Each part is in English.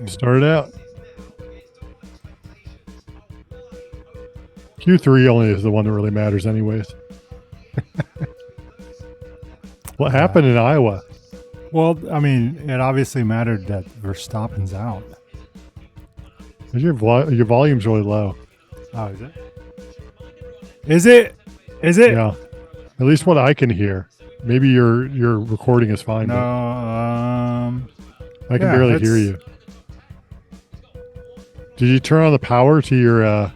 Start it out. Q3 only is the one that really matters anyways. What happened in Iowa? Well, I mean, it obviously mattered that Verstappen's out. Your volume's really low. Oh, is it? Is it? Is it? Yeah. At least what I can hear. Maybe your recording is fine. No, I can barely hear you. Did you turn on the power to your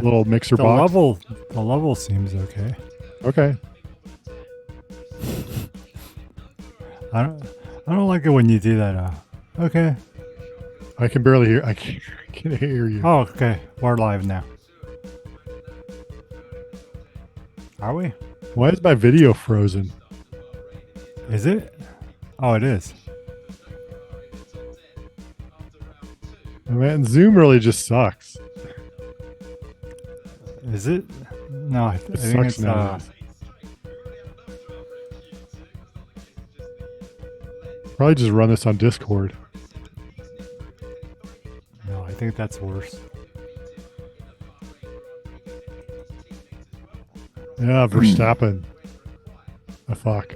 little mixer box? The level seems okay. Okay. I don't like it when you do that. Okay. I can barely hear. I can't hear you. Oh, okay. We're live now. Are we? Why is my video frozen? Is it? Oh, it is. Man, Zoom really just sucks. Is it? No, I think Sucks it's now. Probably just run this on Discord. No, I think that's worse. Yeah, Verstappen. The fuck.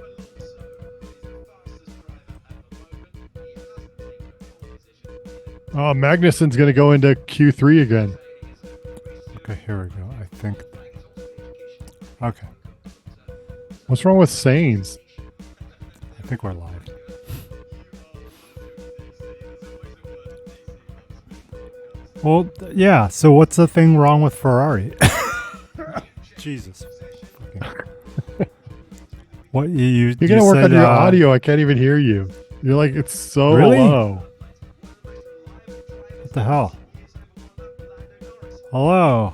Oh, Magnussen's going to go into Q3 again. Okay, here we go. I think. Okay, What's wrong with Sainz? I think we're live. Well, yeah. So what's the thing wrong with Ferrari? Jesus. What You're going to work on your audio. I can't even hear you. You're like, it's so Really? low. What the hell? Hello.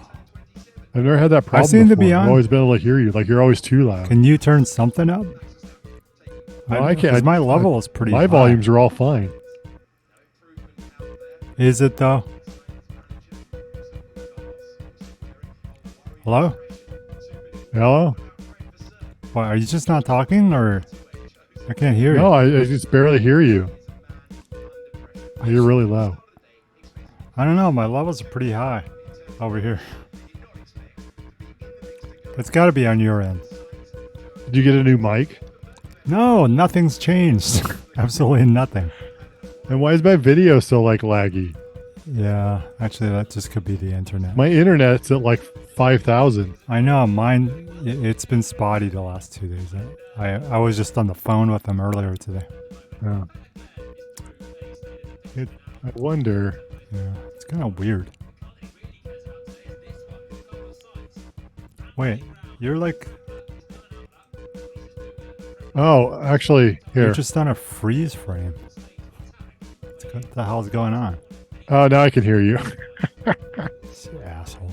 I've never had that problem seem to before. be on. I've always been able to hear you. Like, you're always too loud. Can you turn something up? No, I can't. 'Cause my level is pretty My high. volumes are all fine. Is it though? Hello? Hello? What, are you just not talking, or I can't hear No, you? I just barely hear you. You're really low. I don't know. My levels are pretty high over here. It's got to be on your end. Did you get a new mic? No, nothing's changed. Absolutely nothing. And why is my video so like laggy? Yeah, actually, that just could be the internet. My internet's at like 5,000. I know mine. It's been spotty the last 2 days. I was just on the phone with them earlier today. Yeah. I wonder. Yeah, it's kind of weird. Wait, you're like Oh, actually, here. you're just on a freeze frame. What the hell's going on? Oh, now I can hear you. This asshole.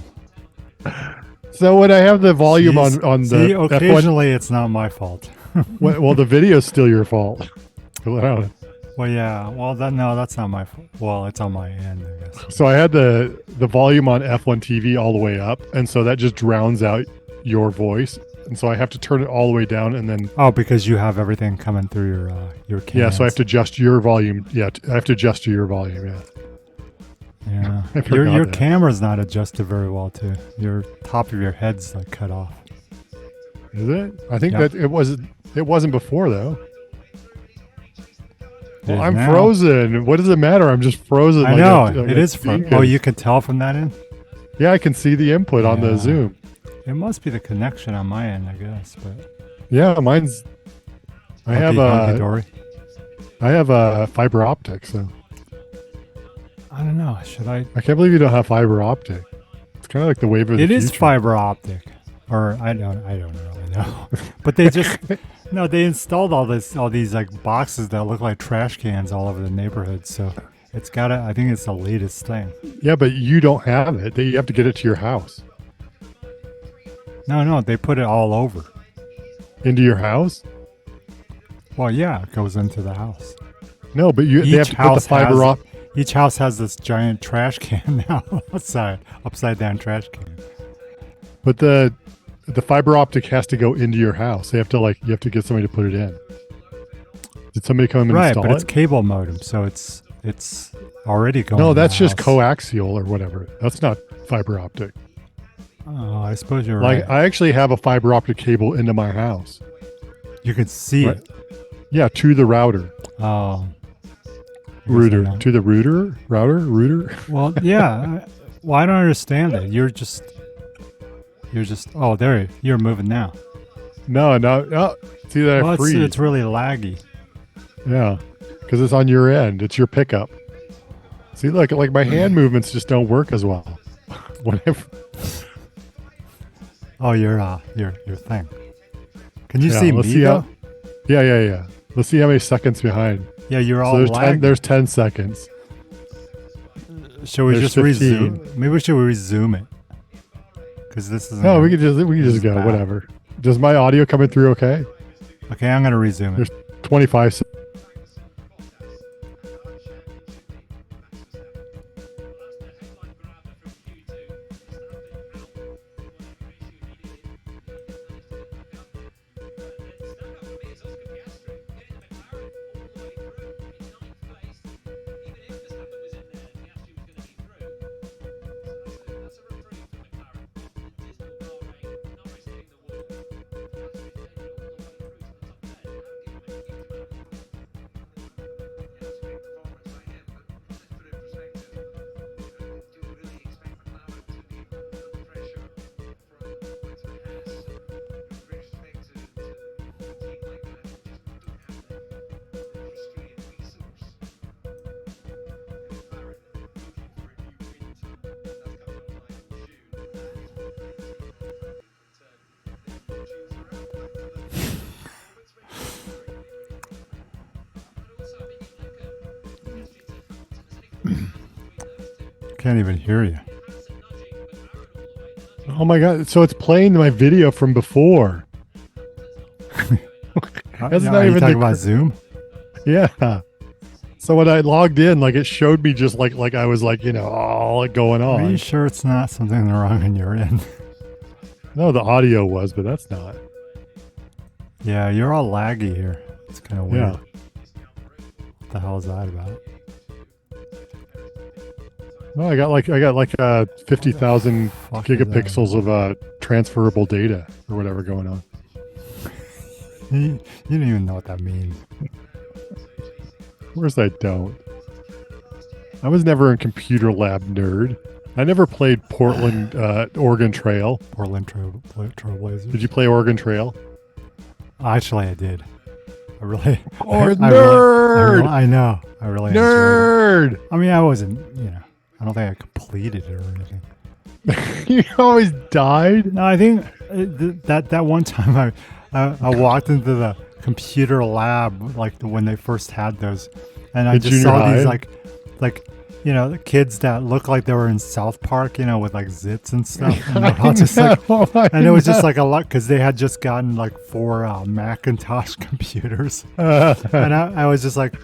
So when I have the volume Jeez. on See, the F1, occasionally it's not my fault. well, the video's still your fault. Wow. Well, yeah. Well, no, that's not my fault. Well, it's on my end, I guess. So I had the volume on F1 TV all the way up, and so that just drowns out your voice. And so I have to turn it all the way down, and then Oh, because you have everything coming through your cans. yeah. So I have to adjust your volume. Yeah, I have to adjust to your volume. Yeah. Yeah. I forgot Your that. camera's not adjusted very well too. Your top of your head's like cut off. Is it? I think Yeah. that it wasn't before though. It Well, is I'm now. frozen. What does it matter? I'm just frozen. I like know like it is frozen. demon. Oh, you can tell from that end. Yeah, I can see the input on Yeah. the Zoom. It must be the connection on my end, I guess. But Yeah, mine's. I have hunky-dory. a fiber optic, so I don't know. Should I? I can't believe you don't have fiber optic. It's kind of like the wave of the It future. is fiber optic, or I don't really know. But they just no, they installed all these like boxes that look like trash cans all over the neighborhood. So it's gotta. I think it's the latest thing. Yeah, but you don't have it. You have to get it to your house. No, they put it all over. Into your house? Well, yeah, it goes into the house. No, but they have to put the fiber up. Each house has this giant trash can now upside down trash can. But the fiber optic has to go into your house. You have to get somebody to put it in. Did somebody come and Right, install but it? it's cable modem, so it's It's already going. No, in the that's just house. coaxial or whatever. That's not fiber optic. Oh, I suppose you're Like right. I actually have a fiber optic cable into my house. You can see Right. it. Yeah, to the router. Oh, I guess I Router. don't. To the router. Well, yeah. Well, I don't understand it. You're just. Oh, there. You're moving now. No. Oh, see that Well, I freeze. it's really laggy. Yeah, because it's on your end. It's your pickup. See, like my hand movements just don't work as well. Whenever. Oh, your thing. Can you Yeah, see let's me see though? Yeah. Let's see how many seconds behind. Yeah, you're all So there's lagging. there's 10 seconds. Should we there's just 15. resume? Maybe we should resume it. Because this is. No, we can just go. bad. Whatever. Does my audio coming through okay? Okay, I'm gonna resume it. 25 seconds. Can't even hear you. Oh my god! So it's playing my video from before. That's Now, not are you even talking the about Zoom? Yeah. So when I logged in, like it showed me just like I was like all going Are you on. sure it's not something wrong on your end? No, the audio was, but that's not. Yeah, you're all laggy here. It's kind of weird. Yeah. What the hell is that about? No, I got like 50,000 Fuck is that gigapixels of transferable data or whatever going on. You don't even know what that means. Of course I don't. I was never a computer lab nerd. I never played Portland Oregon Trail. Portland Trailblazers. Did you play Oregon Trail? Actually, I did. I really. Oh, I nerd! I know. I really enjoyed Nerd! it. I mean, I wasn't. I don't think I completed it or anything. You always died? No, I think that one time I walked into the computer lab when they first had those, and I The just saw junior these high? the kids that look like they were in South Park, with like zits and stuff. And they're all just and it was just like a lot because they had just gotten like 4 Macintosh computers, and I was just like,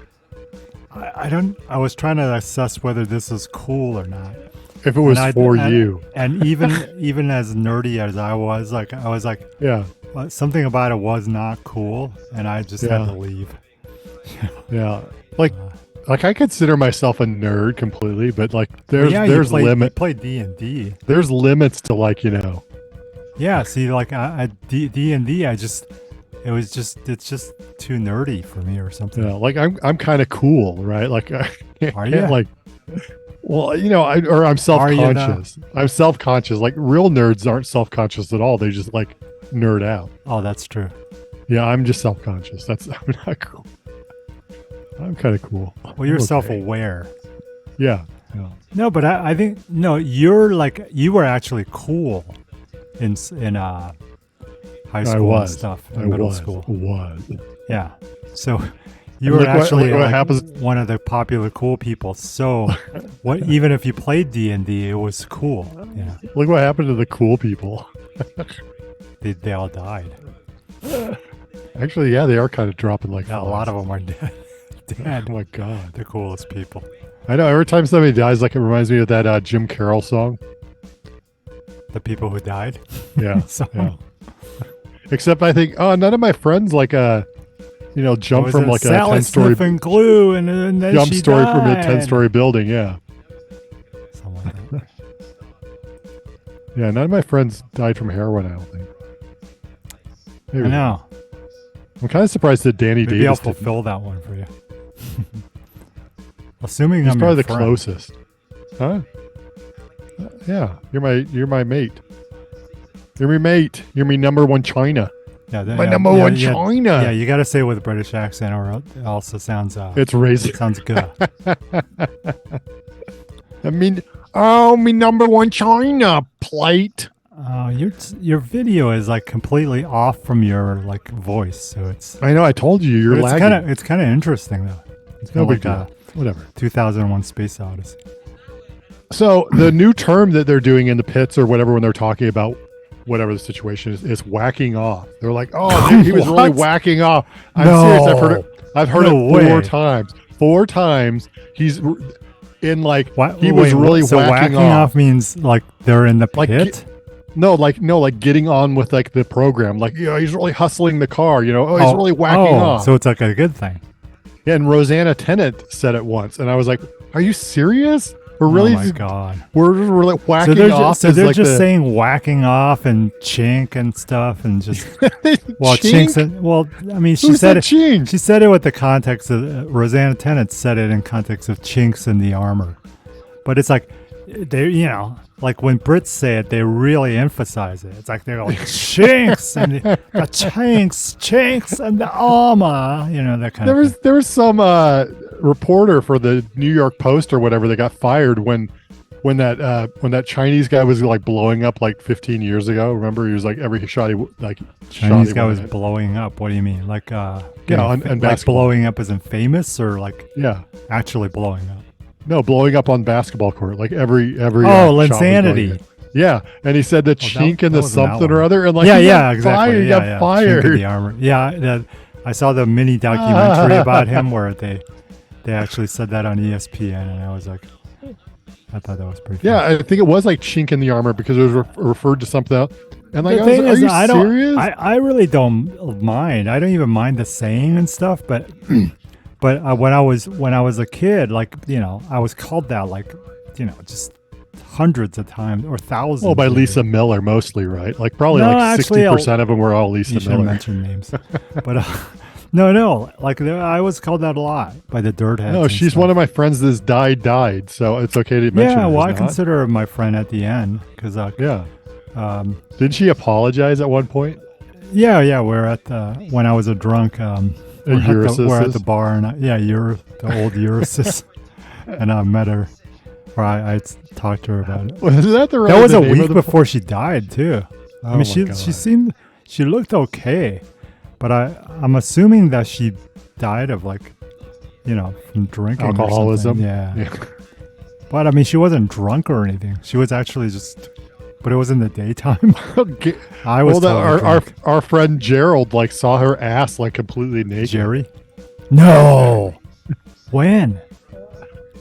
I was trying to assess whether this was cool or not. If it was And for you. and even as nerdy as I was like, Yeah. well, something about it was not cool, and I just had Yeah. to leave. Yeah. Like I consider myself a nerd completely, but like there's You limit. played D&D. There's limits to Yeah, see, like D&D, it's just too nerdy for me or something. like I'm kind of cool, right? Like I Are can't ya? like well, I'm self-conscious. I'm self-conscious. Like real nerds aren't self-conscious at all. They just like nerd out. Oh, that's true. Yeah, I'm just self-conscious. I'm not cool. I'm kind of cool. Well, you're I'm okay. self-aware. Yeah. No, but I think no, you were actually cool in high I school was. and stuff, I in middle was. school. Was. Yeah. So you And were look what- actually look what like happens- one of the popular cool people. So even if you played D&D, it was cool. Yeah. Look what happened to the cool people. They all died. Actually, yeah, they are kind of dropping like Yeah, a flies. lot of them are dead. Oh my god. The coolest people. I know. Every time somebody dies, like it reminds me of that Jim Carroll song. The people who died. Yeah. So yeah. Except I think, none of my friends jump from like a Sally 10-story sniffing glue, and then jump she story from a died. 10-story building. Yeah. Something like that. Yeah, none of my friends died from heroin, I don't think. Maybe. I know. I'm kind of surprised that Danny Maybe I'll Davis didn't. fulfill that one for you. Assuming He's I'm probably your the friend. closest. Huh? Yeah, you're my mate. You're my mate. You're my number one China. Yeah, My number one China. Yeah, you got to say it with a British accent, or it also sounds. It's racist. It sounds good. I mean, oh, me number one China plate. Your video is like completely off from your like voice, so it's. I know. I told you you're lagging. It's kind of interesting though. It's No kind big of like deal. Whatever. 2001 Space Odyssey. So the new term that they're doing in the pits or whatever when they're talking about whatever the situation is whacking off. They're like, oh, dude, he was really What? whacking off. I'm No. serious. I've heard No it 4 way. times. 4 times he's in like What? he was really so whacking off. means like they're in the Like, pit. No, like getting on with like the program. Like, he's really hustling the car. Oh, he's really whacking off. So it's like a good thing. Yeah, and Rosanna Tennant said it once, and I was like, "Are you serious? We're really, Oh my god. we're really whacking So they're off." just, saying whacking off and chink and stuff and just well Chink? chinks and well I mean she Who said said it chink? she said it with the context of Rosanna Tennant said it in context of chinks in the armor, but it's like they like when Brits say it they really emphasize it. It's like they're like chinks and the chinks and the armor, that kind of thing. There was some reporter for the New York Post or whatever that got fired when that Chinese guy was like blowing up like 15 years ago. Remember, he was like every shot he like Chinese shot guy he was went. blowing up. What do you mean? Like Yeah, on like basketball. blowing up as in famous or like Yeah, actually blowing up? no, blowing up on basketball court like every Oh, shot was Linsanity. going in. Yeah, and he said the chink in that the wasn't that something one. or other, and like yeah, he got exactly. fired, he yeah, got yeah. fired. Chink in the armor. Yeah, I saw the mini documentary about him where they actually said that on ESPN, and I was like, I thought that was pretty funny. Yeah, I think it was like chink in the armor because it was referred to something else. And like, The I was thing like, is, are you serious? I really don't mind. I don't even mind the saying and stuff, but when I was a kid, like I was called that like just hundreds of times or thousands. Well, by maybe. Lisa Miller mostly, right? Like probably No, like actually, 60% of them were all You Lisa shouldn't Miller. mention names, but no, like I was called that a lot by the dirt heads. No, she's one of my friends that's died, so it's okay to mention. Yeah, her, well, I is it not? consider her my friend at the end because Yeah. Didn't she apologize at one point? yeah, we're at the when I was a drunk. We're at the bar, and you're the old Eurysys, and I met her, or I talked to her about it. Was that the right? That was the a name week of the- before she died too. I Oh mean, my God. she looked okay, but I'm assuming that she died of like, from drinking, or Alcoholism? something. Yeah. Yeah. But I mean, she wasn't drunk or anything. She was actually just, but it was in the daytime. Okay. I was Well, totally drunk. our friend Gerald like saw her ass like completely naked Jerry? No. When?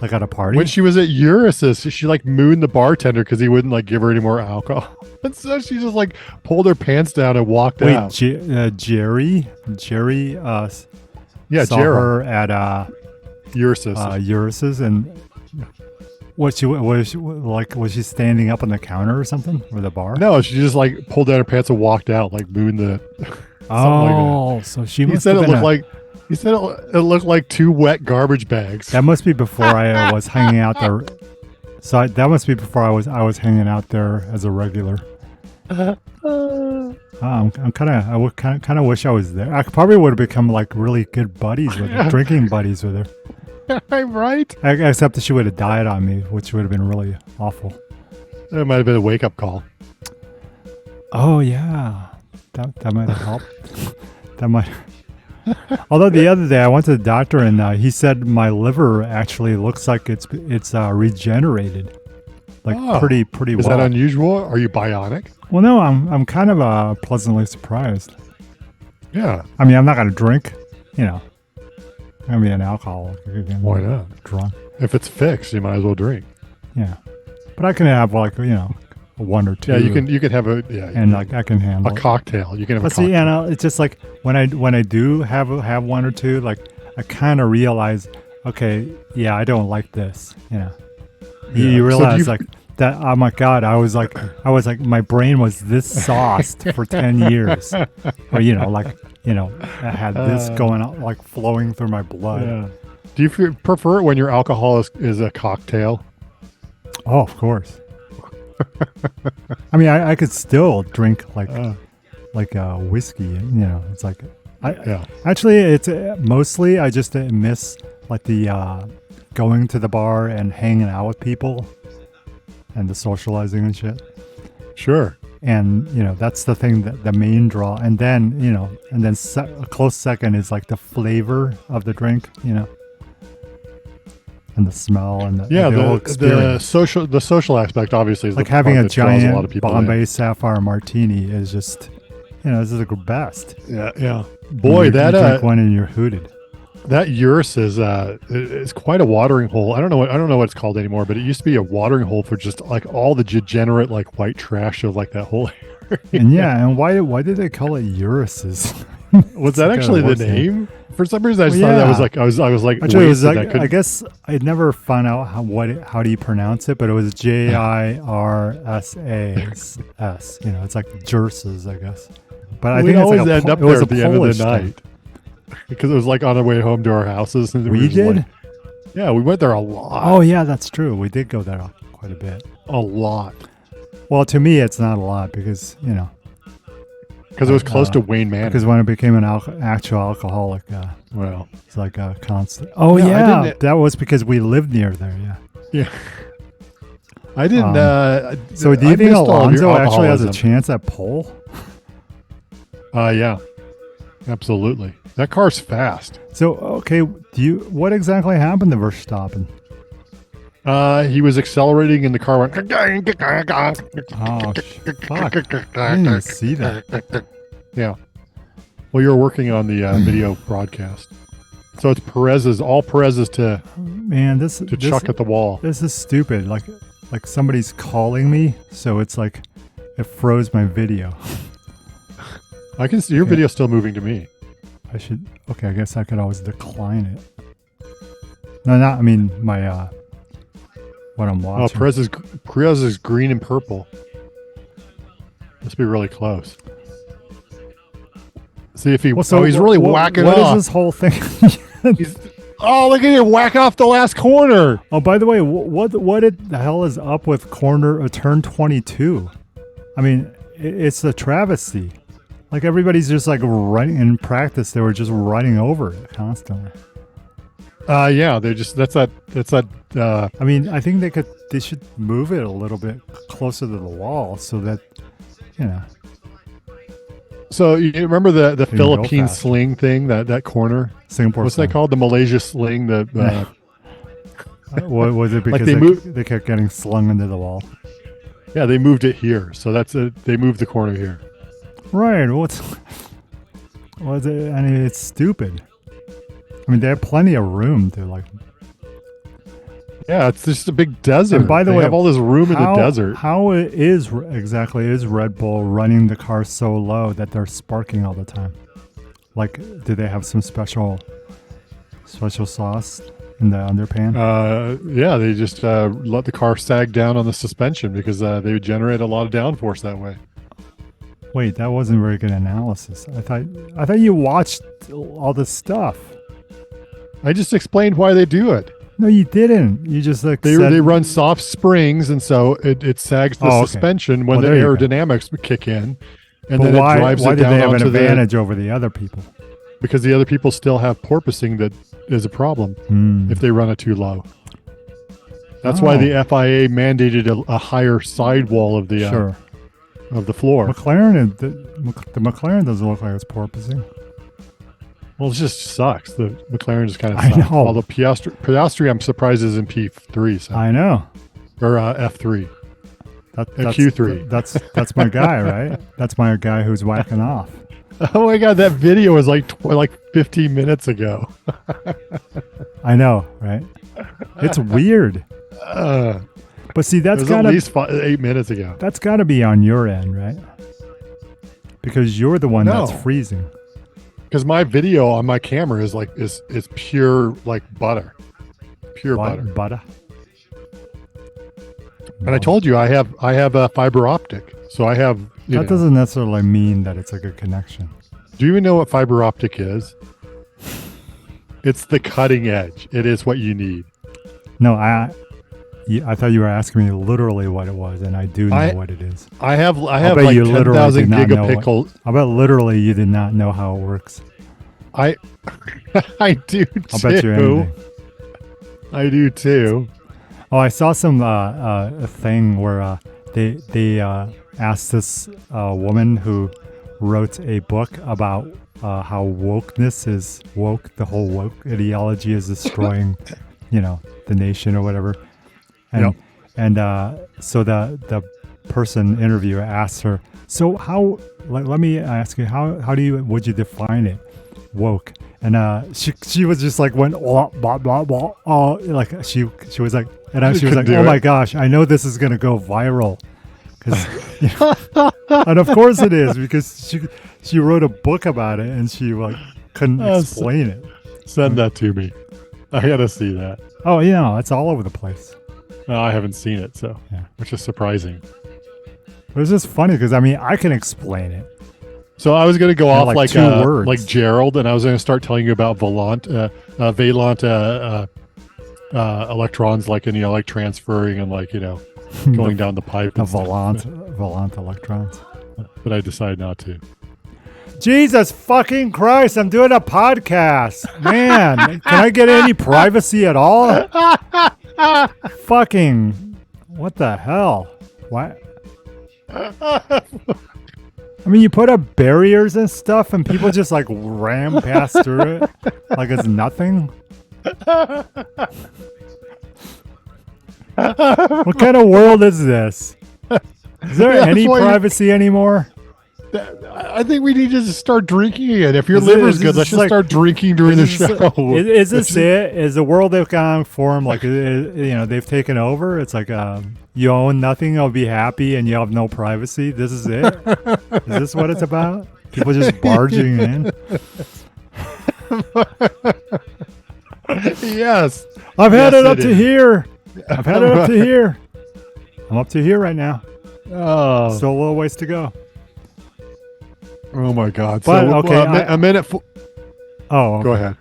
Like at a party? when she was at Eurysys. She like mooned the bartender because he wouldn't like give her any more alcohol, and so she just like pulled her pants down and walked Wait, out. Jerry Yeah, saw Gerald her at Eurysys. Eurys's, and was she standing up on the counter or something, or the bar? No, she just like pulled down her pants and walked out, like mooned the. Oh, so she He must said have it been looked like. He said it looked like 2 wet garbage bags. that must be before I was hanging out there. So that must be before I was hanging out there as a regular. I'm kind of wish I was there. I probably would have become like really good buddies with her, drinking buddies with her. Right? Except that she would have died on me, which would have been really awful. It might have been a wake up call. Oh yeah, that might have helped. That might. Although the other day I went to the doctor and he said my liver actually looks like it's regenerated, like Oh, pretty Is well. that unusual? Are you bionic? Well, no, I'm kind of pleasantly surprised. Yeah. I mean, I'm not gonna drink, I'm gonna be an alcoholic. Again, Why not? Drunk, If it's fixed, you might as well drink. yeah. But I can have like one or two. Yeah, you can have and like I can handle a it. cocktail. You can have But a cocktail. see, it's just like when I do have one or two, like I kind of realize, okay, yeah, I don't like this. You Yeah. So realize like that. Oh my god, I was like, my brain was this sauced for 10 years, or I had this going on, like flowing through my blood. Yeah. Do you prefer it when your alcohol is a cocktail? Oh, of course. I mean, I could still drink like whiskey. It's like Actually, it's mostly I just miss like the going to the bar and hanging out with people and the socializing and shit. Sure. And that's the thing, that the main draw. And then a close second is like the flavor of the drink. And the smell and the whole experience. The social aspect obviously is like the having part a that draws giant a lot of people Bombay in. Sapphire Martini is just this is the best. Yeah. Boy, you that drink one and you're hooted. that Urus is quite a watering hole. I don't know what it's called anymore, but it used to be a watering hole for just like all the degenerate like white trash of like that whole area. And why did they call it Urises? Was that actually the name? For some reason, I just thought that was like I was like. Actually, it was like, I guess I never found out how do you pronounce it, but it was Jirsa. It's like Jerses, I guess. But I think always it's like end up it was there a at the end of Polish the night because it was like on our way home to our houses. And We did. Like, yeah, we went there a lot. Oh yeah, that's true. We did go there quite a bit. A lot. Well, to me, it's not a lot because Because it was close to Wayne Manor. Because when I became an actual alcoholic, Well, it's like a constant. Oh No, I yeah, didn't- that was because we lived near there. Yeah. yeah. I didn't. So do you I think missed all of your Alonzo actually has a alcoholism. chance at pole? Yeah, absolutely. That car's fast. So okay, what exactly happened to Verstappen? He was accelerating and the car went. Oh, fuck! I didn't even see that. Yeah. Well, you're working on the video broadcast, so it's all Perez's to Man, this chuck at the wall. This is stupid. Like somebody's calling me, so it's like it froze my video. I can see your video still moving to me. I should. Okay, I guess I could always decline it. No, not. I mean my what I'm Oh, watching. Perez is green and purple. Must be really close. See if he. He's really whacking What off. is this whole thing? Oh, look at him whack off the last corner. Oh, by the way, what the hell is up with turn 22? I mean, it's a travesty. Like everybody's just like running in practice. They were just running over it constantly. Yeah, that's that. I mean, I think they should move it a little bit closer to the wall so that So you remember the go Philippine faster. sling thing, that corner? Singapore. What's that called? The Malaysia sling. What was it? Because Like they kept getting slung into the wall. Yeah, they moved it here. So that's it. They moved the corner here. Right. What's it? I mean, it's stupid. I mean, they have plenty of room to like. Yeah, it's just a big desert. And by the they way, have all this room in the desert. How is Red Bull running the car so low that they're sparking all the time? Like, do they have some special sauce in the underpan? Yeah, they just let the car sag down on the suspension because they would generate a lot of downforce that way. Wait, that wasn't very good analysis. I thought you watched all this stuff. I just explained why they do it. No, you didn't. You just like They said, run soft springs, and so it sags the okay. suspension when Well, the there you go. aerodynamics would kick in, and But then why it drives do it they down have an onto advantage over the other people? because the other people still have porpoising that is a problem if they run it too low. That's why the FIA mandated a higher sidewall of the Sure. of the floor. McLaren, the McLaren doesn't look like it's porpoising. Well, it just sucks. The McLaren just kind of I sucks. know. Although Piastri, I'm surprised is in P3 so, I know. or F3. That's Q3. That's my guy, right? That's my guy who's whacking off. Oh my god, that video was like 15 minutes ago. I know, right? It's weird. But see, It that's was at gotta least 8 minutes ago. that's gotta be on your end, right? Because you're the one No. that's freezing. Because my video on my camera is like is pure like butter, pure butter. Butter. And I told you I have a fiber optic, so I have. That doesn't necessarily mean that it's a good connection. Do you even know what fiber optic is? It's the cutting edge. It is what you need. No, I thought you were asking me literally what it was, and I do know what it is. I have bet like you literally 10,000 did not know gigapixel. I bet literally you did not know how it works. I do too. I'll bet you anything. I do too. Oh, I saw some a thing where they asked this woman who wrote a book about how wokeness is woke. The whole woke ideology is destroying, the nation or whatever. And so the person interviewer asked her, so how? Let me ask you, how would you define it, woke? And she was just like went blah blah blah blah. Oh, like she was like, and she was like, oh my gosh, I know this is gonna go viral. And of course it is, because she wrote a book about it and she like couldn't explain it. Send that to me. I gotta see that. Oh yeah, it's all over the place. I haven't seen it, so which is surprising. It was just funny because I can explain it. So I was gonna go off like like 2 words. like Gerald, and I was gonna start telling you about valent electrons, like like transferring and like going down the pipe. The valent electrons. But I decided not to. Jesus fucking Christ, I'm doing a podcast. Man, can I get any privacy at all? Fucking, what the hell? What? You put up barriers and stuff and people just like ram past through it like it's nothing. What kind of world is this? Is there any privacy anymore? I think we need to just start drinking again. If your liver's good, let's just start drinking during the show. Is this it? Is the world they've gone for them like they've taken over? It's like you own nothing, I'll be happy, and you have no privacy. This is it. Is this what it's about? People just barging in. Yes, I've had it up to here. I've had it up to here. I'm up to here right now. Oh, still a little ways to go. Oh my God! But, so okay, a minute. Okay. Go ahead.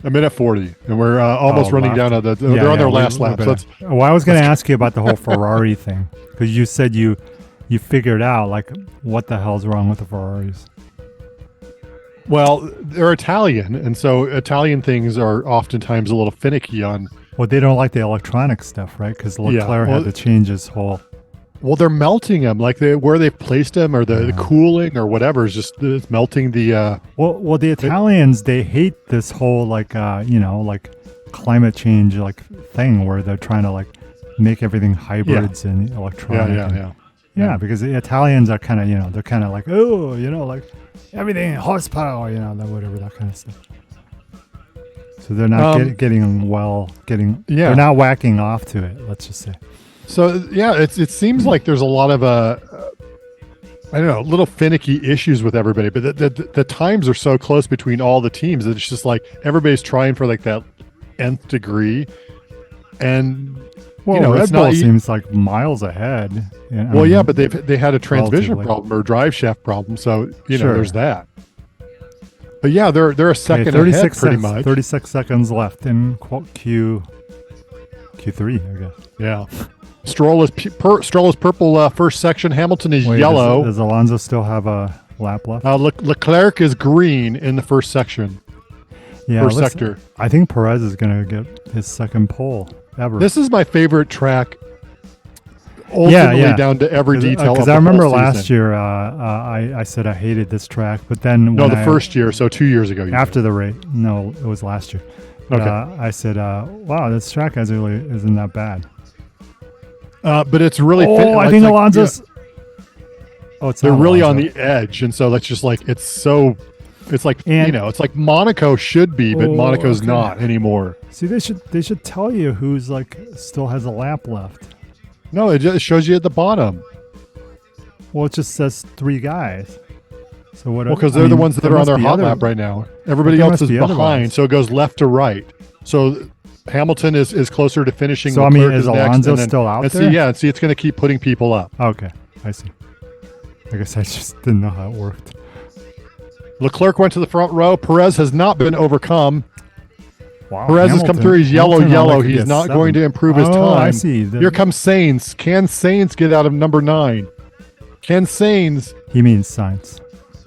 A minute 40, and we're almost running down to the. They're on their last lap. So well, I was going to ask you about the whole Ferrari thing because you said you figured out like what the hell's wrong with the Ferraris. Well, they're Italian, and so Italian things are oftentimes a little finicky on. Well, they don't like the electronic stuff, right? Because Leclerc had to change his whole. Well, they're melting them, like where they've placed them, or the cooling, or whatever is just it's melting the. Well, the Italians they hate this whole like like climate change like thing where they're trying to like make everything hybrids and electronic. Yeah, because the Italians are kind of they're kind of like like everything horsepower whatever that kind of stuff. So they're not getting they're not whacking off to it. Let's just say. So it seems like there's a lot of I don't know, little finicky issues with everybody, but the times are so close between all the teams that it's just like everybody's trying for like that nth degree, and Red Bull seems like miles ahead. But they had a transmission problem or drive shaft problem, so there's that. But yeah, they're a second ahead pretty much. 36 seconds left in Q3, I guess. Yeah. Stroll is purple first section. Hamilton is yellow. Does Alonso still have a lap left? Leclerc is green in the first section. Yeah, first sector. I think Perez is going to get his second pole ever. This is my favorite track. Ultimately, down to every detail. Because I remember last year, I said I hated this track, but then first year, so 2 years ago. After the race, no, it was last year. But, okay. I said, wow, this track really isn't that bad. But it's really. I think Alonso's. Oh, it's they're really on the edge, and so that's just like it's so. It's like it's like Monaco should be, but Monaco's not anymore. See, they should tell you who's like still has a lap left. No, it just shows you at the bottom. Well, it just says 3 guys. So what? Well, because they're the ones that are on their hot lap right now. Everybody else is behind, so it goes left to right. So Hamilton is closer to finishing. So Leclerc is next, Alonso and then, still out and there? See, yeah, and see, it's going to keep putting people up. Okay, I see. I guess I just didn't know how it worked. Leclerc went to the front row. Perez has not been overcome. Wow, Perez has come through. He's yellow. He's not going to improve his time. I see. Here comes Sainz. Can Sainz get out of number 9? Can Sainz? He means Sainz.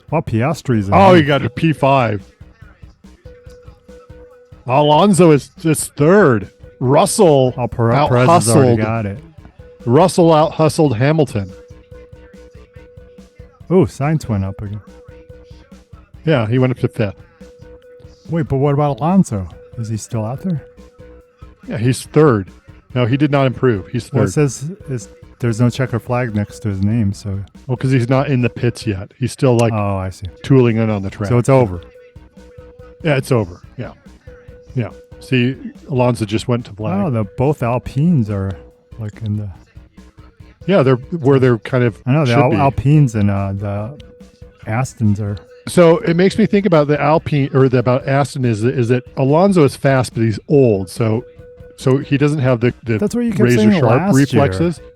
Well, Piastri's in. Oh, he got a P5. Alonso is just third. Russell Perez has already got it. Russell out hustled Hamilton. Oh, Sainz went up again. Yeah, he went up to 5th. Wait, but what about Alonso? Is he still out there? Yeah, he's 3rd. No, he did not improve. He's 3rd. Well, it says there's no checker flag next to his name, so. Well, because he's not in the pits yet. He's still Oh, I see. tooling in on the track. So it's over. Yeah, it's over. Yeah. Yeah. See, Alonso just went to black. Oh, both Alpines are like in the. Yeah, they're kind of. I know the should be. Alpines and the Astons are. So it makes me think about the Alpine about Aston is that Alonso is fast, but he's old. So he doesn't have the That's what you kept razor saying sharp last reflexes. year.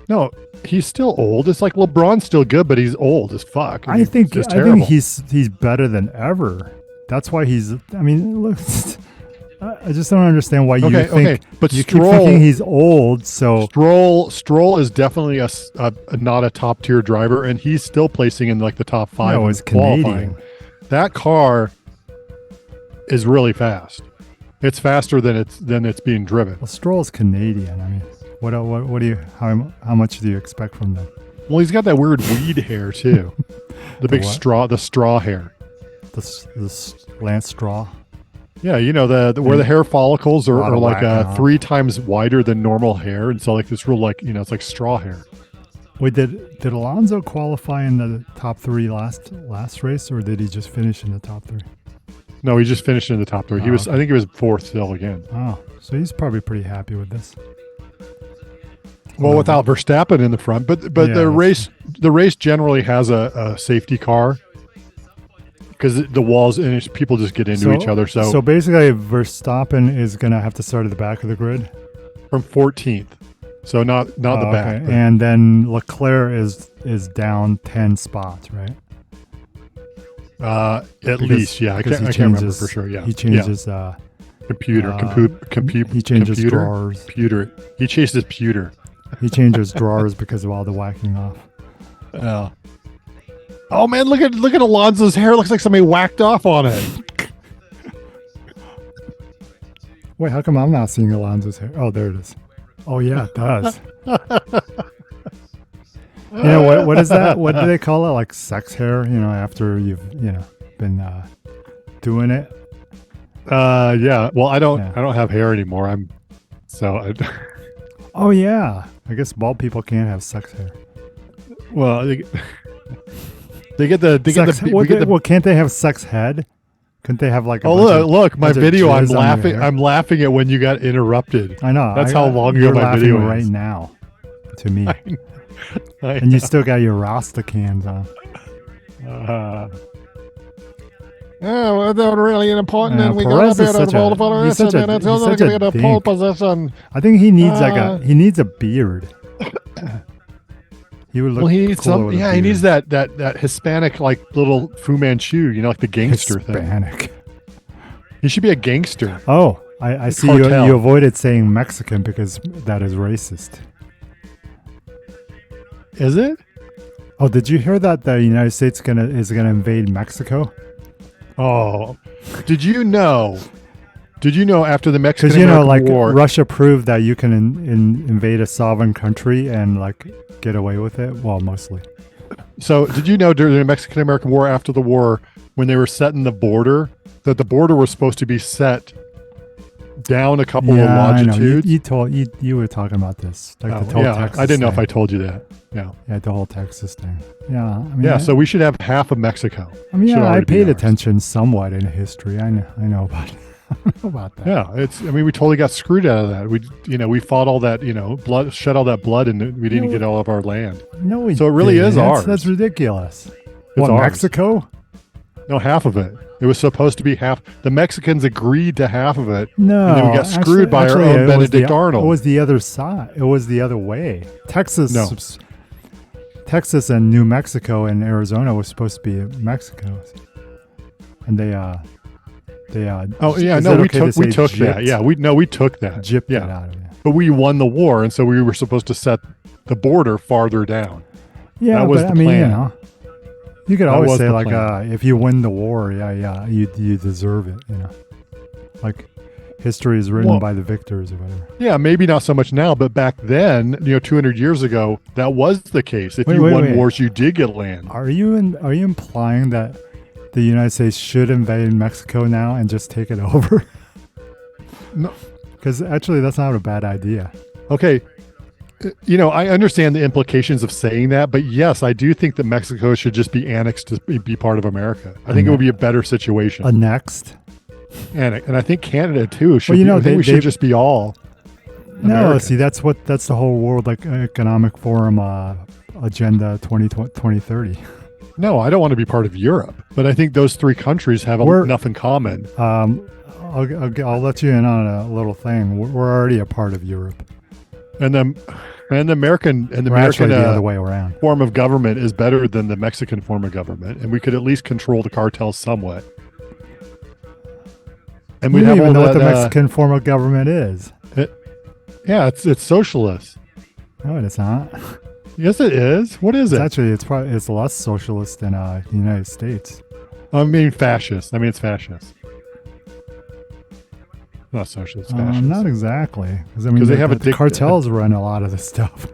No, he's still old. It's like LeBron's still good, but he's old as fuck. I think terrible. he's better than ever. That's why he's. I mean, look. I just don't understand why you think. Okay, but you Stroll, keep thinking he's old. So Stroll is definitely a not a top tier driver, and he's still placing in like the top 5. No, it's Canadian. That car is really fast. It's faster than it's being driven. Well, Stroll's Canadian. I mean, what do you how much do you expect from them? Well, he's got that weird weed hair too. The big what? the straw hair. The Lance Straw. Yeah, you know where the hair follicles are like 3 times wider than normal hair, and so like this real it's like straw hair. Wait, did Alonso qualify in the top 3 last race, or did he just finish in the top 3? No, he just finished in the top 3. He was, okay. I think he was 4th still again. Oh, so he's probably pretty happy with this. Well, without Verstappen in the front, but Yeah, the race generally has a safety car because the walls and people just get into each other. So basically, Verstappen is gonna have to start at the back of the grid from 14th, so not the back. Okay. And then Leclerc is down 10 spots, right? At least, yeah. I can't remember for sure. Yeah, he changes. Computer. He changes drawers. Computer. He chases pewter. He changes drawers because of all the whacking off. Oh man, look at Alonso's hair. It looks like somebody whacked off on it. Wait, how come I'm not seeing Alonso's hair? Oh, there it is. Oh yeah, it does. You know what is that? What do they call it? Like sex hair? You know, after you've been doing it. Yeah. Well, I don't have hair anymore. Oh yeah. I guess bald people can't have sex hair. Well, they get the. Well, can't they have sex head? Couldn't they have like? Look! My video. I'm laughing. I'm laughing at when you got interrupted. I know. That's how long ago my video is. Right now, to me. And you still got your Rasta cans on. Oh, they're really important, and we Perez got a bit is of all the other he's such a pole dink. position. I think he needs a beard. He would look. Well, he needs cooler with a beard. he needs that Hispanic like little Fu Manchu, like the gangster Hispanic. thing. He should be a gangster. Oh, I see. Cartel. You avoided saying Mexican because that is racist. Is it? Oh, did you hear that the United States is gonna invade Mexico? Oh, did you know after the Because Mexican-American War? Russia proved that you can invade a sovereign country and like get away with it. Well, mostly. So, did you know during the Mexican-American War, after the war, when they were setting the border, that the border was supposed to be set down a couple of longitudes? You were talking about this, like the whole Texas I didn't know if thing. I told you that. Yeah. Yeah, the whole Texas thing. Yeah. So we should have half of Mexico. I mean, Should I already be paid ours. attention somewhat in history. I know about How about that? Yeah, I mean, we totally got screwed out of that. We fought all that, blood, shed all that blood, and we didn't get all of our land. No, we So it really didn't. is ours. That's ridiculous. It's ours. Mexico? No, half of it. It was supposed to be half. The Mexicans agreed to half of it. No, and then we got screwed by our own Benedict Arnold. It was the other side. It was the other way. Texas and New Mexico and Arizona was supposed to be Mexico, and they Oh yeah, no, we took that. Yeah, we took that. Gypped yeah, it out of it. But we won the war, and so we were supposed to set the border farther down. Yeah, that was but the I mean, plan. You could That always was say the like, plan. if you win the war, you deserve it. Like history is written by the victors or whatever. Yeah, maybe not so much now, but back then, 200 years ago, that was the case. If you won wars, you did get land. Are you implying that the United States should invade Mexico now and just take it over? No. Because actually, that's not a bad idea. Okay. I understand the implications of saying that, but yes, I do think that Mexico should just be annexed to be part of America. I think it would be a better situation. Annexed? And I think Canada too should. Well, I think we should just be all. No, American. see, that's the whole World Economic Forum agenda 2030. No, I don't want to be part of Europe, but I think those three countries have enough in common. I'll let you in on a little thing. We're already a part of Europe, and the American the other way around form of government is better than the Mexican form of government, and we could at least control the cartels somewhat. And we don't have even all know that, what the Mexican form of government is. It's socialist. No, it's not. Yes, it is. What is it? Actually, it's less socialist than the United States. I mean, fascist. It's fascist. Not socialist. Fascist. Not exactly, because they have the cartels run a lot of the stuff.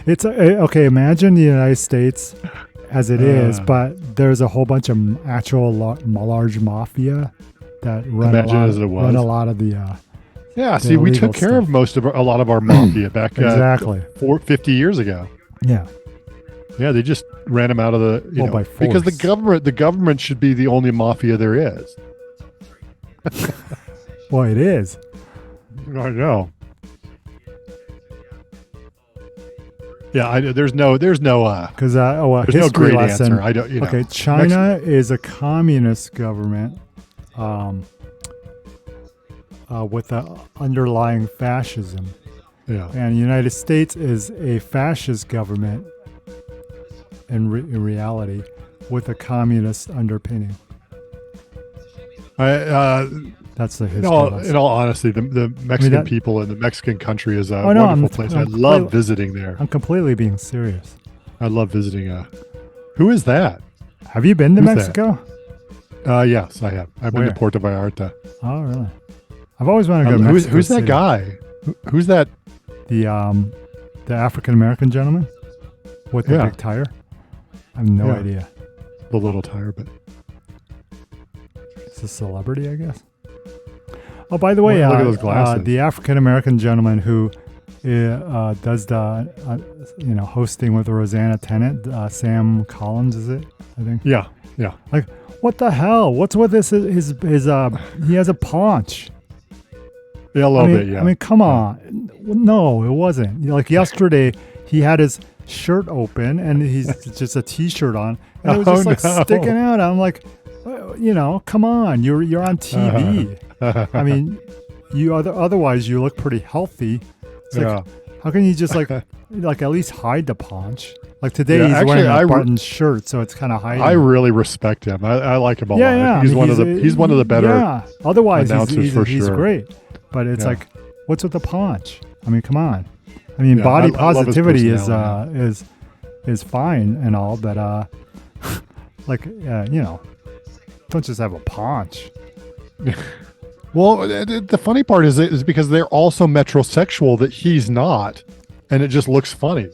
It's okay. Imagine the United States as it is, but there's a whole bunch of actual large mafia that run a lot of the. Yeah, see, we took care of a lot of our mafia back exactly 50 years ago. Yeah. Yeah, they just ran them out of the by force. because the government should be the only mafia there is. Well, it is. I know. Yeah, there's no because there's no great answer. I don't. Okay, China is a communist government. With the underlying fascism. Yeah. And the United States is a fascist government in reality with a communist underpinning. That's the history. In all honesty, the Mexican people and the Mexican country is a wonderful place. I love visiting there. I'm completely being serious. I love visiting. Who is that? Have you been to Mexico? Yes, I have. I've been to Puerto Vallarta. Oh, really? I've always wanted to go to Mexico Who's that City. guy? Who's that? The African American gentleman with the big tire. I have no idea. The little tire, but it's a celebrity, I guess. Oh, by the way, look at those glasses. The African American gentleman who does the hosting with Rosanna Tennant, Sam Collins, is it? I think. Yeah. Like, what the hell? What's with this? His he has a paunch. Yeah, a little bit, yeah. I mean, come on. No, it wasn't. Like yesterday, he had his shirt open and he's just a t-shirt on. And it was just sticking out. I'm like, come on. You're on TV. I mean, otherwise you look pretty healthy. It's like, how can you just like at least hide the paunch? Like today he's wearing a buttoned shirt, so it's kind of hiding. I really respect him. I like him a lot. Yeah. He's one of the better. Yeah. Otherwise, announcers he's sure. great. But it's like, what's with the paunch? I mean, come on. I mean, body I love his positivity is personality. is fine and all, but don't just have a paunch. Well, the funny part is because they're also metrosexual that he's not, and it just looks funny.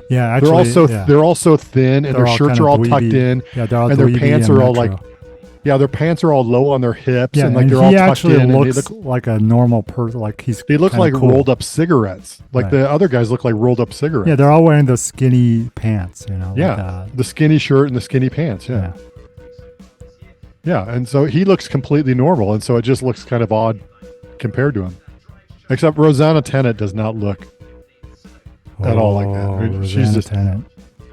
Yeah, actually, they're also thin, and their shirts are all tucked in, and their pants are all their pants are all low on their hips, and they're all tucked in. He looks like a normal person. Like they look like cool. rolled up cigarettes. Like the other guys look like rolled up cigarettes. Yeah, they're all wearing those skinny pants. The skinny shirt and the skinny pants. Yeah. Yeah, and so he looks completely normal, and so it just looks kind of odd compared to him. Except Rosanna Tennant does not look at all like that. I mean, she's just Tennant.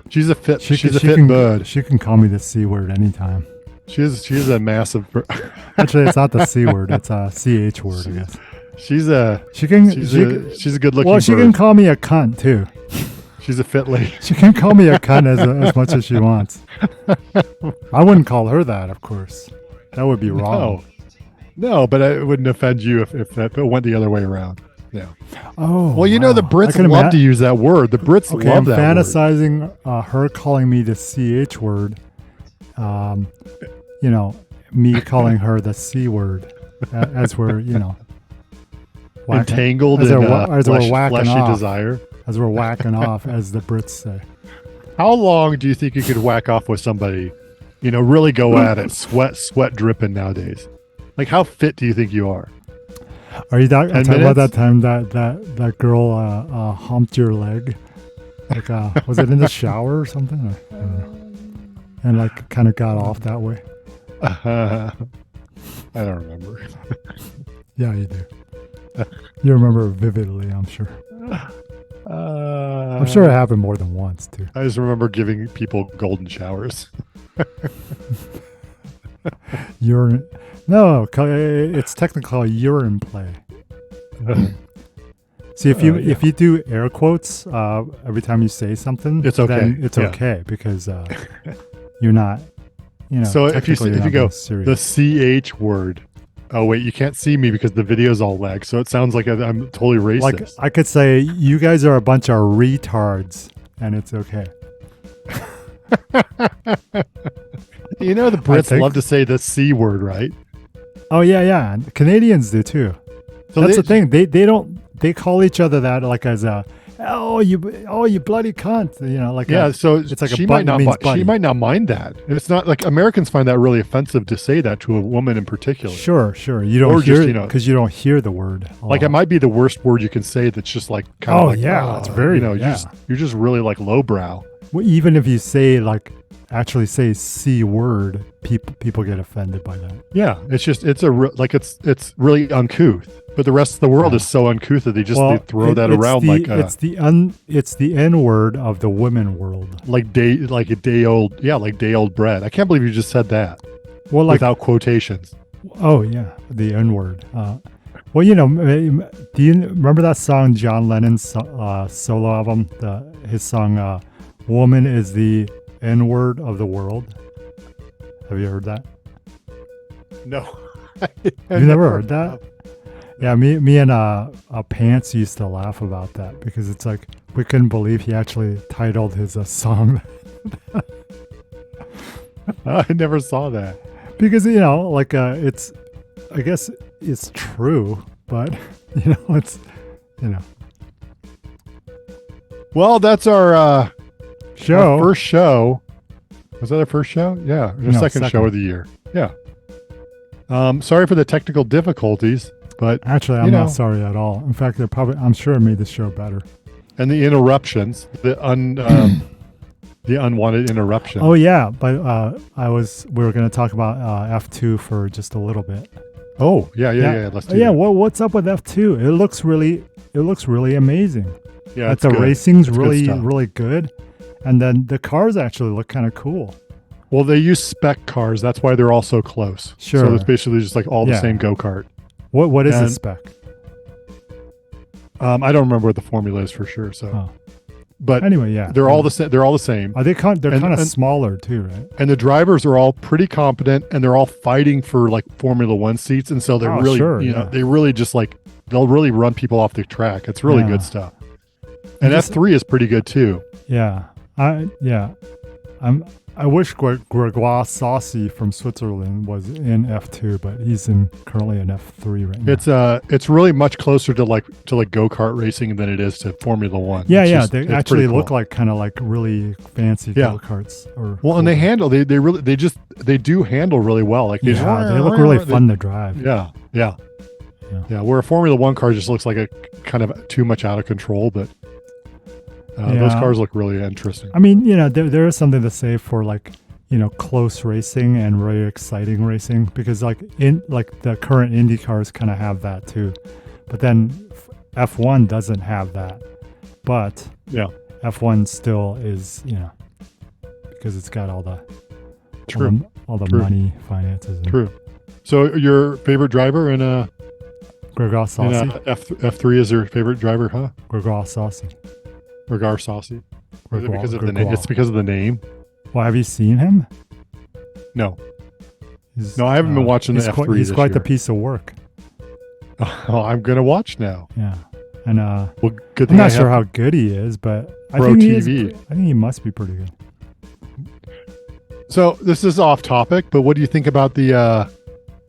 she's a fit can, bird. She can call me the C word anytime. She is a massive. Actually, it's not the C word. It's a CH word, I guess. She's a she's a good looking. Well, she bird. can call me a cunt too. She's a fit lady. She can call me a cunt as much as she wants. I wouldn't call her that, of course. That would be wrong. No, but it wouldn't offend you if it went the other way around. Yeah. Oh. Well, you know the Brits love to use that word. The Brits love that I'm word. fantasizing her calling me the CH word. You know, me calling her the C word as we're, you know, entangled in fleshy desire. As we're whacking off, as the Brits say. How long do you think you could whack off with somebody? You know, really go at it, sweat dripping nowadays. Like, how fit do you think you are? Are you talking about that time that girl humped your leg? Like, was it in the shower or something? And like, kind of got off that way. I don't remember. Yeah, you do. You remember vividly, I'm sure. I'm sure it happened more than once too. I just remember giving people golden showers. Urine? No, it's technically urine play. See, if you do air quotes every time you say something, it's okay. Then it's okay because you're not. You know. So if you go serious. the CH word. Oh wait, you can't see me because the video's all lag, so it sounds like I'm totally racist. Like I could say, you guys are a bunch of retards, and it's okay. You know the Brits love to say the C word, right? Oh yeah. Canadians do too. So that's the thing. They call each other that like as a you bloody cunt. You know, like so it's like she might not mind that. It's not like Americans find that really offensive to say that to a woman in particular. Sure. You don't hear because you don't hear the word. Like it might be the worst word you can say. That's just like kind of like, it's very you're just really like lowbrow. Well, even if you say actually say C word, people get offended by that. Yeah, it's really uncouth. But the rest of the world is so uncouth that they throw that around like it's the N word of the women world. Like day old bread. I can't believe you just said that. Well, without quotations. Oh yeah, the N word. Well, you know, do you remember that song John Lennon's solo album? His song "Woman is the N word of the world." Have you heard that? No. You've never heard that? Yeah, me and Pants used to laugh about that because it's like we couldn't believe he actually titled his song. I never saw that. Because you know, like I guess it's true, but you know, it's Well, that's our show. Our first show. Was that our first show? Yeah, second show of the year. Yeah. Sorry for the technical difficulties. But actually, I'm not sorry at all. In fact, I'm sure it made the show better. And the interruptions, the unwanted interruption. Oh yeah, but we were going to talk about F2 for just a little bit. Oh yeah. Let's do that. What's up with F2? It looks really amazing. Yeah, the racing's really good, and then the cars actually look kind of cool. Well, they use spec cars. That's why they're all so close. Sure. So it's basically just like all the same go-kart. What is the spec? I don't remember what the formula is for sure. So, but anyway, yeah, they're all the same. They're all the same. Are they? They're kind of smaller too, right? And the drivers are all pretty competent, and they're all fighting for like Formula One seats, and so they're they really just like they'll really run people off the track. It's really good stuff. And F3 is pretty good too. Yeah, I wish Gregoire Saucy from Switzerland was in F2, but he's currently in F3 right now. It's really much closer to go-kart racing than it is to Formula One. Yeah, they actually look like kind of like really fancy go-karts. And they handle they do handle really well. Like they look really fun to drive. Yeah. Where a Formula One car just looks like a kind of too much out of control, but. Those cars look really interesting. I mean, you know, there is something to say for like close racing and really exciting racing, because like the current Indy cars kind of have that too, but then F1 doesn't have that. But Yeah. F1 still is, because it's got all the True. all the True. money, finances. And True. So your favorite driver in Gregor Saucy. F3 is your favorite driver, huh? Gregor Saucy. Regar Saucy. Is it because of the Gregor. name? It's because of the name. Well, have you seen him? No. He's, No, I haven't been watching the he's F3 He's this quite the year. piece of work. Oh, I'm gonna watch now. Yeah, and Well, good I'm thing not sure how good he is, but I Pro think TV. I think he must be pretty good. So this is off topic, but what do you think about the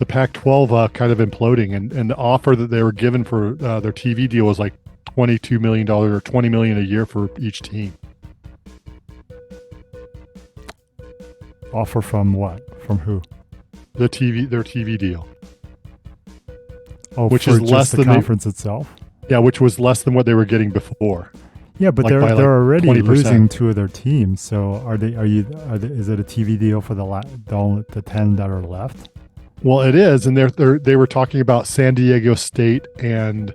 Pac-12 kind of imploding and the offer that they were given for their TV deal was like $22 million or $20 million a year for each team? Offer from what? From who? Their TV deal. Oh, Which for is just less the than conference itself. Yeah, which was less than what they were getting before. Yeah, but Like by, like, they're already 20%. losing two of their teams. So is it a TV deal for the 10 that are left? Well, it is, and they were talking about San Diego State and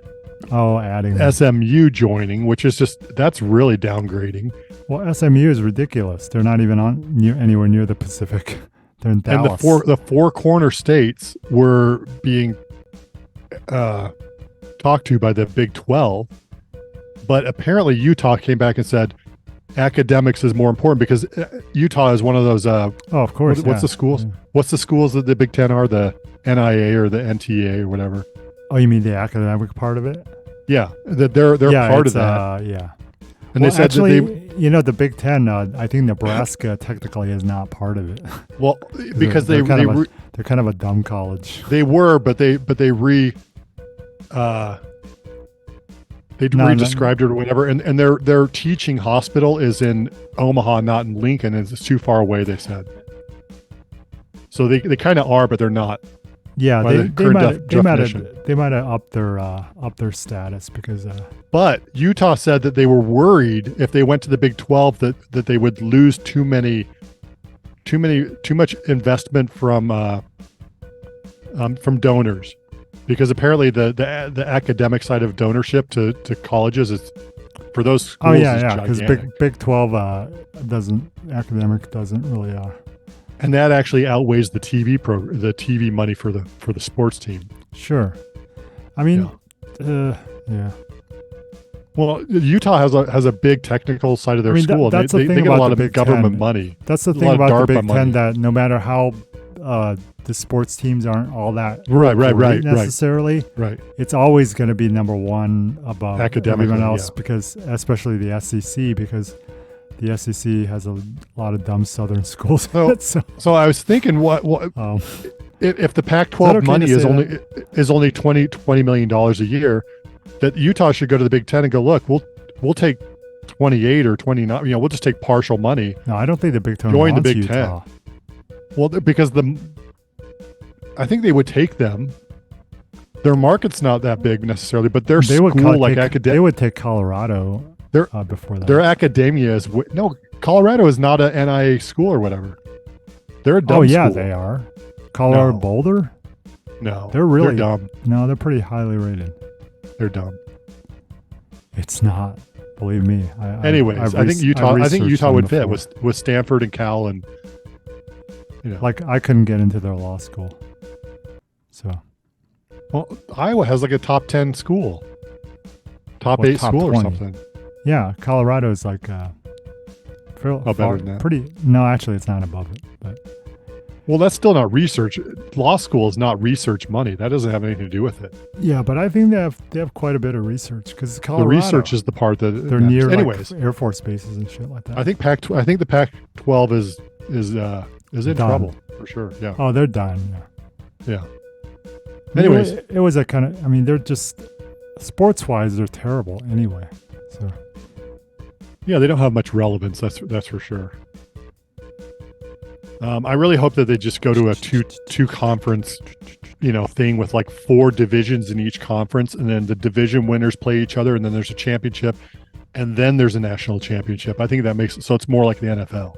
Oh, adding them. SMU joining, which is that's really downgrading. Well, SMU is ridiculous. They're not even anywhere near the Pacific. They're in And Dallas. the four corner states were being talked to by the Big 12, but apparently Utah came back and said academics is more important because Utah is one of those. Oh, of course. What's the schools? Yeah. What's the schools that the Big 10 are? The NIA or the NTA or whatever. Oh, you mean the academic part of it? Yeah, that they're part of that. Yeah. And they said actually, that the Big Ten. I think Nebraska technically is not part of it. well, because they're kind of a dumb college. they were, but they re-described it or whatever, and their teaching hospital is in Omaha, not in Lincoln, and it's too far away. They said. So they kind of are, but they're not. Yeah, By the current definition. they might have upped their status because But Utah said that they were worried if they went to the Big 12 that they would lose too much investment from donors, because apparently the academic side of donorship to colleges is for those schools. because Big 12 academic doesn't really and that actually outweighs the TV money for the sports team. Sure. I mean, yeah. Well, Utah has a big technical side of their school. That's They the thing get a about lot the of Big government 10. money. That's the A thing lot of about the DARPA Big money. Ten, that no matter how the sports teams aren't all that Right necessarily, right. it's always going to be number one above Academically, everyone else, yeah. because especially the SEC, because the SEC has a lot of dumb Southern schools. So- So I was thinking, what if the Pac-12 Is that okay money to is say only $20 million a year, that Utah should go to the Big Ten and go, look, we'll take 28 or 29. We'll just take partial money. No, I don't think the Big Ten Join the wants Big Utah. Well, because I think they would take them. Their market's not that big necessarily, but their They school, would like They academic, would take Colorado Their- before that. their academia is no. Colorado is not a NIA school or whatever. They're a dumb Oh yeah, school. they are. Colorado No. Boulder? No, They're really dumb. No, they're pretty highly rated. They're dumb. It's not. Believe me. Anyways, I think Utah would fit with Stanford and Cal, and like I couldn't get into their law school. So well, Iowa has like a top 10 school, top Well, 8 top school 20. or something. yeah, Colorado's like better than that. Pretty. No, actually, it's not above it. But Well, that's still not research. Law school is not research money. That doesn't have anything to do with it. yeah, but I think they have quite a bit of research, because Colorado. The research is the part that they're matters. near Anyways, like Air Force bases and shit like that. I think the Pac-12 is in Done. trouble for sure. Yeah, Oh, they're done. Yeah. yeah. Anyways, it was a kind of. I mean, they're just sports-wise, they're terrible anyway. So yeah, they don't have much relevance. That's for sure. I really hope that they just go to a two conference, thing with like 4 divisions in each conference, and then the division winners play each other, and then there's a championship, and then there's a national championship. I think that makes it so it's more like the NFL.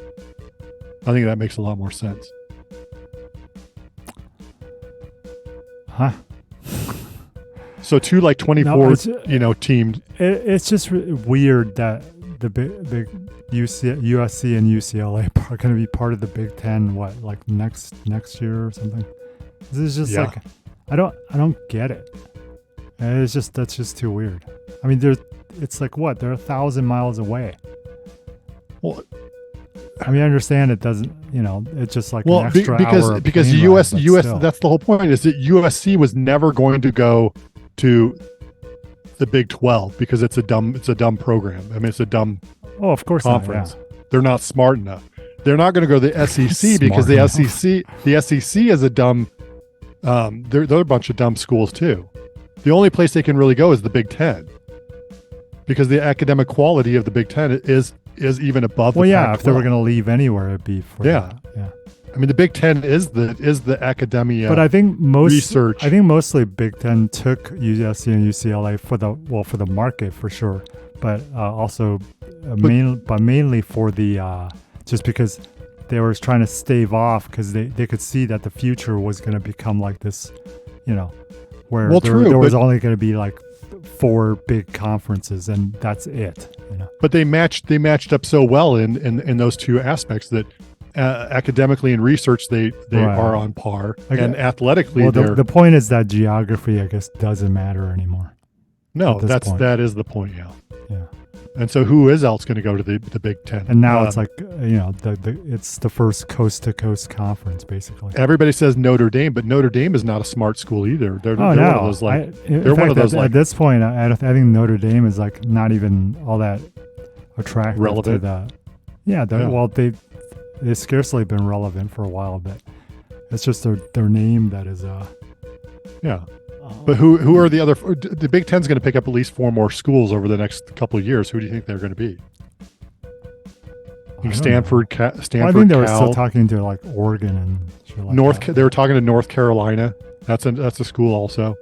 I think that makes a lot more sense. Huh? So two like 24, No, it's, teamed. it's just weird that the big USC and UCLA are going to be part of the Big Ten. What, like next year or something? This is just Yeah. like I don't get it. It's just that's just too weird. I mean, it's like what? They're 1,000 miles away. Well, I mean, I understand it doesn't. It's just like well, an extra hour because plane US ride, but US still. that's the whole point, is that USC was never going to go to the Big 12 because it's a dumb program. I mean, it's a dumb Oh, of course conference. not. Yeah. They're not smart enough. They're not going to go to the SEC because the SEC is a dumb. They're a bunch of dumb schools too. The only place they can really go is the Big Ten, because the academic quality of the Big Ten is even above. Well, the yeah. Pac-12. If they were going to leave anywhere, it'd be for Yeah. that. Yeah. I mean, the Big Ten is the academia. But I think research. I think mostly Big Ten took USC and UCLA for the market for sure, but also mainly for the just because they were trying to stave off, because they could see that the future was going to become like this, where there was only going to be like 4 big conferences and that's it. But they matched up so well in those two aspects that academically and research they Right. are on par, Okay. and athletically Well, they're the point is that geography, I guess, doesn't matter anymore. no. at this point. That is the point. Yeah. Yeah. And so who is else going to go to the Big Ten? And now it's like it's the first coast to coast conference basically. everybody says Notre Dame, but Notre Dame is not a smart school either. They're Oh one no! of those like they're one of those at like this point. I think Notre Dame is like not even all that attractive relevant. to the. Yeah, well, they've scarcely been relevant for a while, but it's just their name that is yeah. But who are the other? The Big Ten's going to pick up at least 4 more schools over the next couple of years. Who do you think they're going to be? I think Stanford, Stanford. Well, I think they were Cal, still talking to like Oregon and shit like North. that. They were talking to North Carolina. That's a school also.